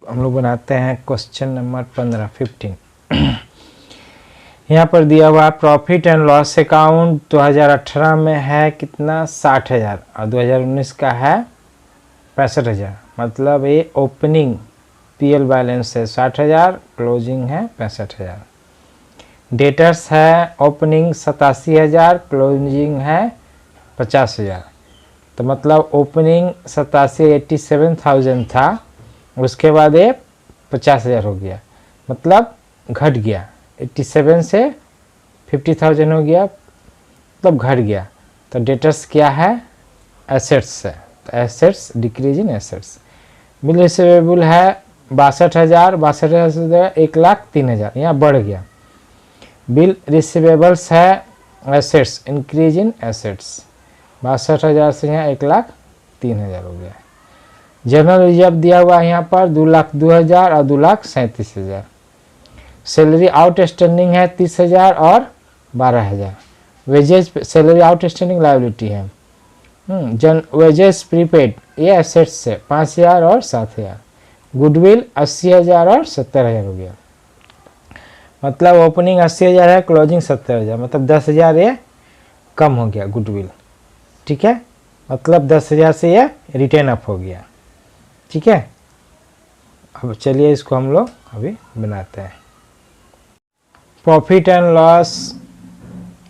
हम लोग बनाते हैं क्वेश्चन नंबर 15 यहाँ पर दिया हुआ प्रॉफिट एंड लॉस अकाउंट 2018 में है कितना 60,000 और 2019 का है 65,000। मतलब ये ओपनिंग पीएल बैलेंस है 60,000, क्लोजिंग है 65,000। डेटर्स है ओपनिंग 87,000, क्लोजिंग है 50,000। तो मतलब ओपनिंग 87,000 था, उसके बाद ये 50,000 हो गया, मतलब घट गया। 87 से 50,000 हो गया, मतलब घट गया। तो डेटर्स क्या है, एसेट्स है, तो assets decrease in assets. Bill receivable है 62,000, 62,000 से 1,03,000, यहाँ बढ़ गया। बिल रिसीवेबल्स है एसेट्स, इंक्रीज इन एसेट्स, 62,000 से यहाँ 1,03,000 हो गया। जनरल रिजर्व दिया हुआ है यहाँ पर 2,02,000 और 2,37,000। सैलरी आउटस्टैंडिंग है 30,000 और 12,000। वेजेस सैलरी आउटस्टैंडिंग लायबिलिटी है। वेजेस प्रीपेड ये एसेट्स है 5,000 और 7,000। गुडविल 80,000 और 70,000 हो गया। मतलब ओपनिंग 80,000 है, क्लोजिंग 70,000, मतलब 10,000 ये कम हो गया गुडविल। ठीक है, मतलब 10,000 से ये रिटर्न अप हो गया। ठीक है, अब चलिए इसको हम लोग अभी बनाते हैं। प्रॉफिट एंड लॉस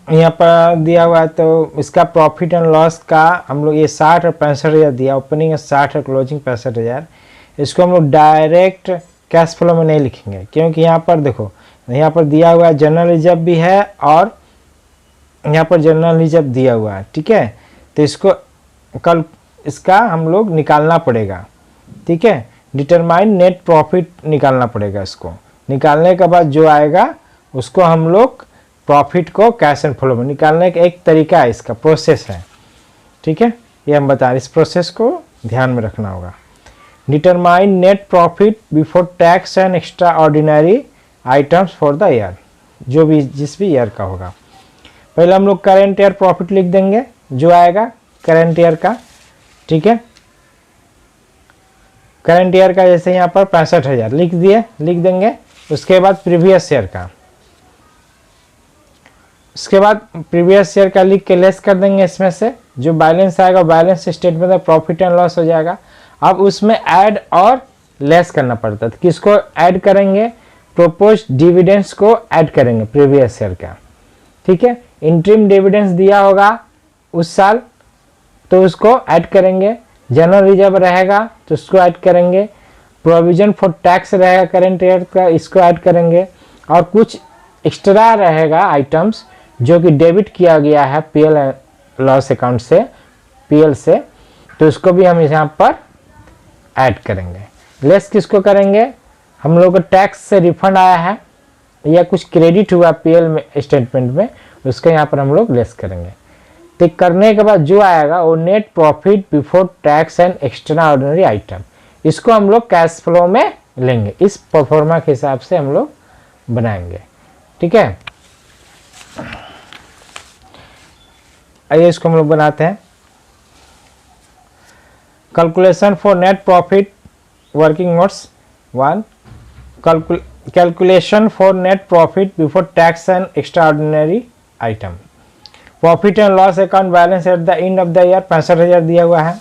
यहाँ पर दिया हुआ है, तो इसका प्रॉफिट एंड लॉस का हम लोग ये 60 और 65,000 दिया। ओपनिंग है 60 और क्लोजिंग 65,000। इसको हम लोग डायरेक्ट कैश फ्लो में नहीं लिखेंगे, क्योंकि यहाँ पर देखो, यहाँ पर दिया हुआ है जनरल रिजर्व भी है और यहाँ पर जनरल रिजर्व दिया हुआ है। ठीक है, तो इसको कल इसका हम लोग निकालना पड़ेगा। ठीक है, डिटरमाइन नेट प्रॉफिट निकालना पड़ेगा। इसको निकालने के बाद जो आएगा उसको हम लोग प्रॉफिट को कैश एंड फ्लो में निकालने का एक तरीका है, इसका प्रोसेस है। ठीक है, ये हम बता रहे, इस प्रोसेस को ध्यान में रखना होगा। Determine net profit before tax and extra ordinary items for the year, जो भी जिस भी ईयर का होगा। पहले हम लोग करेंट ईयर प्रॉफिट लिख देंगे, जो आएगा करेंट ईयर का। ठीक है, करंट ईयर का जैसे यहाँ पर 65,000 लिख देंगे। उसके बाद प्रीवियस ईयर का, उसके बाद प्रीवियस ईयर का लिख के लेस कर देंगे। इसमें से जो बैलेंस आएगा बैलेंस स्टेटमेंट में प्रॉफिट एंड लॉस हो जाएगा। अब उसमें ऐड और लेस करना पड़ता है, तो किसको ऐड करेंगे, प्रोपोज डिविडेंड्स को ऐड करेंगे प्रीवियस ईयर का। ठीक है, इंटरिम डिविडेंड्स दिया होगा उस साल तो उसको ऐड करेंगे। जनरल रिजर्व रहेगा तो उसको ऐड करेंगे। प्रोविजन फॉर टैक्स रहेगा करेंट ईयर का, इसको ऐड करेंगे। और कुछ एक्स्ट्रा रहेगा आइटम्स जो कि डेबिट किया गया है पीएल लॉस अकाउंट से, पीएल से, तो उसको भी हम यहाँ पर ऐड करेंगे। लेस किसको करेंगे, हम लोग को टैक्स से रिफंड आया है या कुछ क्रेडिट हुआ पीएल में स्टेटमेंट में, उसको यहाँ पर हम लोग लेस करेंगे। तो करने के बाद जो आएगा वो net profit before tax and extra ordinary item, इसको हम लोग कैश फ्लो में लेंगे। इस परफॉर्मा के हिसाब से हम लोग बनाएंगे। ठीक है, आइए इसको हम लोग बनाते हैं। Calculation for net profit working notes 1। Calculation for net profit before tax and extra ordinary item. Profit and loss account balance at the end of the year 65,000 दिया हुआ है।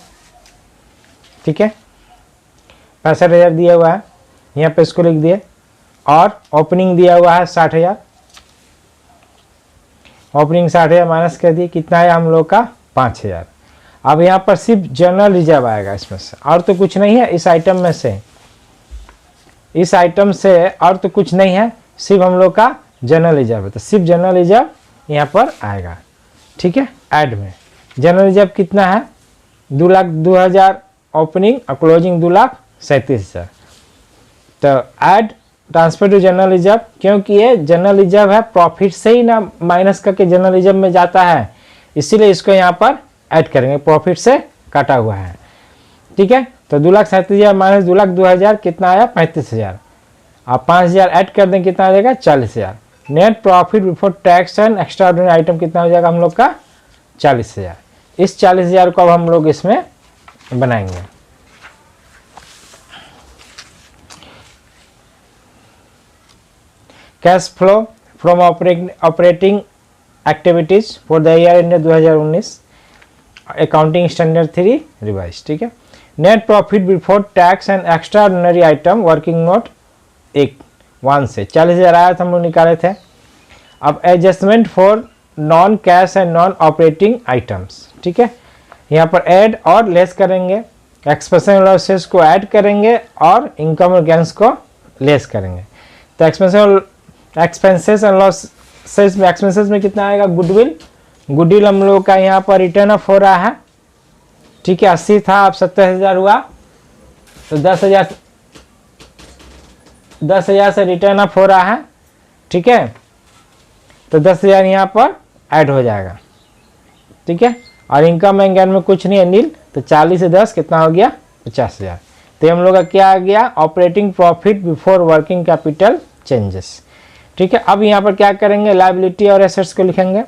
ठीक है, 65,000 दिया हुआ है, यहाँ पे इसको लिख दिए। और ओपनिंग दिया हुआ है 60,000, ओपनिंग 60,000 माइनस कर दिए, कितना है हम लोग का 5,000। अब यहाँ पर सिर्फ जनरल रिजर्व आएगा इसमें से, और तो कुछ नहीं है इस आइटम में से, इस आइटम से और तो कुछ नहीं है, सिर्फ हम लोग का जनरल रिजर्व है, तो सिर्फ जनरल रिजर्व यहाँ पर आएगा। ठीक है, ऐड में जनरल रिजर्व कितना है 2,02,000 ओपनिंग और क्लोजिंग 2,37,000। तो add transfer to general reserve, क्योंकि ये जनरल रिजर्व है, प्रॉफिट से ही ना माइनस करके जनरल रिजर्व में जाता है, इसीलिए इसको यहाँ पर ऐड करेंगे, प्रॉफिट से काटा हुआ है। ठीक है, तो 2,37,000 माइनस 2,02,000 कितना आया 35,000। आप 5,000 ऐड कर दें, कितना आ जाएगा 40,000। Net profit before tax and extra ordinary item कितना हो जाएगा हम लोग का 40,000। इस 40,000 को अब हम लोग इसमें बनाएंगे। Cash flow from operating activities for the year ended 2019 accounting standard 3 revise, ठीक है। Net profit before tax and extra ordinary item working note 1 से 40,000 आया था, हम लोग निकाले थे। अब adjustment for non cash and non operating items, ठीक है। यहाँ पर ऐड और लेस करेंगे, एक्सपेंसेस लॉसेस को ऐड करेंगे और इनकम और गेन्स को लेस करेंगे। तो एक्सपेंसेस एंड लॉसेस में, एक्सपेंसेस में कितना आएगा, गुडविल हम लोग का यहाँ पर रिटर्न ऑफ हो रहा है, ठीक है। 80 था, अब 70,000 हुआ, तो 10,000 से रिटर्न ऑफ हो रहा है, ठीक है। तो 10,000 यहाँ पर ऐड हो जाएगा, ठीक है। और इनकम एंड गेन में कुछ नहीं है, नील। तो 40 से 10 कितना हो गया, 50,000। तो हम लोग का क्या आ गया, operating profit before working capital changes, ठीक है। अब यहाँ पर क्या करेंगे, लायबिलिटी और एसेट्स को लिखेंगे।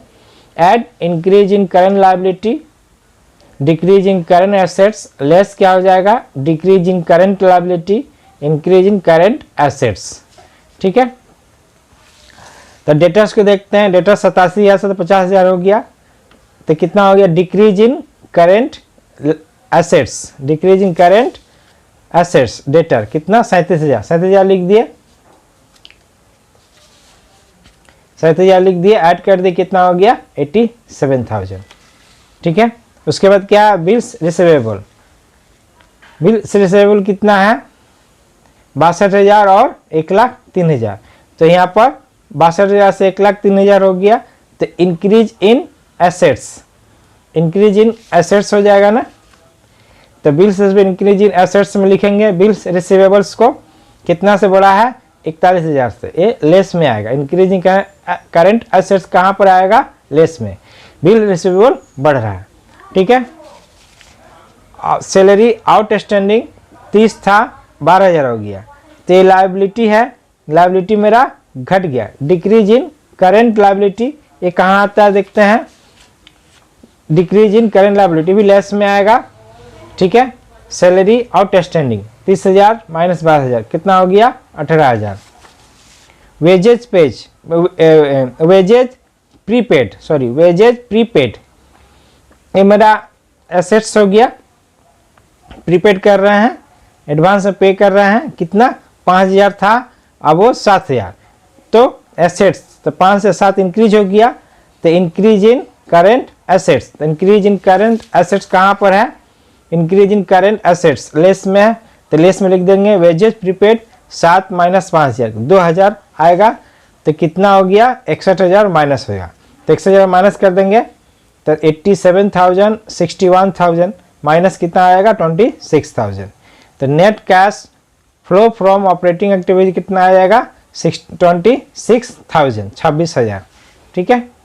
Add increase in current liability, decrease in current assets, less क्या हो जाएगा, decrease in current liability, increase in current assets, ठीक है। तो डेटर्स को देखते हैं, डेटर 87,000 से तो 50,000 हो गया, तो कितना हो गया, decrease in current assets, decrease in current assets debtor कितना, 37,000 लिख दिए, 37,000 लिख दिए, ऐड कर दिए, कितना हो गया, 87,000, ठीक है। उसके बाद क्या, बिल्स रिसीवेबल, बिल्स रिसीवेबल कितना है, 62,000 और 1,03,000। तो यहाँ पर 62,000 से 1,03,000 हो गया, तो increase in assets, increase in assets हो जाएगा ना। तो बिल्स इंक्रीज इन एसेट्स में लिखेंगे, बिल्स रिसीवेबल्स को कितना से बढ़ा है, 41,000 से, ये लेस में आएगा। इंक्रीज इन करंट एसेट्स कहाँ पर आएगा, लेस में, बिल रिसीवेबल बढ़ रहा है, ठीक है। सैलरी आउटस्टैंडिंग 30 था, 12,000 हो गया, तो ये लायबिलिटी है, लायबिलिटी मेरा घट गया। डिक्रीज इन करंट लायबिलिटी, ये कहाँ आता है, देखते हैं, डिक्रीज इन करंट लायबिलिटी भी लेस में आएगा, ठीक है। सैलरी आउटस्टैंडिंग 30,000 माइनस 12,000 कितना हो गया, 18,000। Wages pays, wages prepaid, sorry wages prepaid, ये मेरा एसेट्स हो गया, प्रीपेड कर रहे हैं, एडवांस में पे कर रहे हैं, कितना, 5,000 था, अब वो 7,000, तो एसेट्स, तो 5 से 7 इंक्रीज हो गया, तो इंक्रीज इन करेंट एसेट्स, तो इंक्रीज इन करेंट एसेट्स कहाँ पर है, increase in current assets less में है, तो लेस में लिख देंगे वेजेज प्रीपेड 7 माइनस 5,000, 2,000 आएगा, तो कितना हो गया, 61,000 माइनस होगा, तो 61,000 माइनस कर देंगे, तो 87,000, 61,000 माइनस कितना आएगा, 26,000। तो net cash flow from operating activity कितना आ जाएगा, 26,000, 26,000, ठीक है।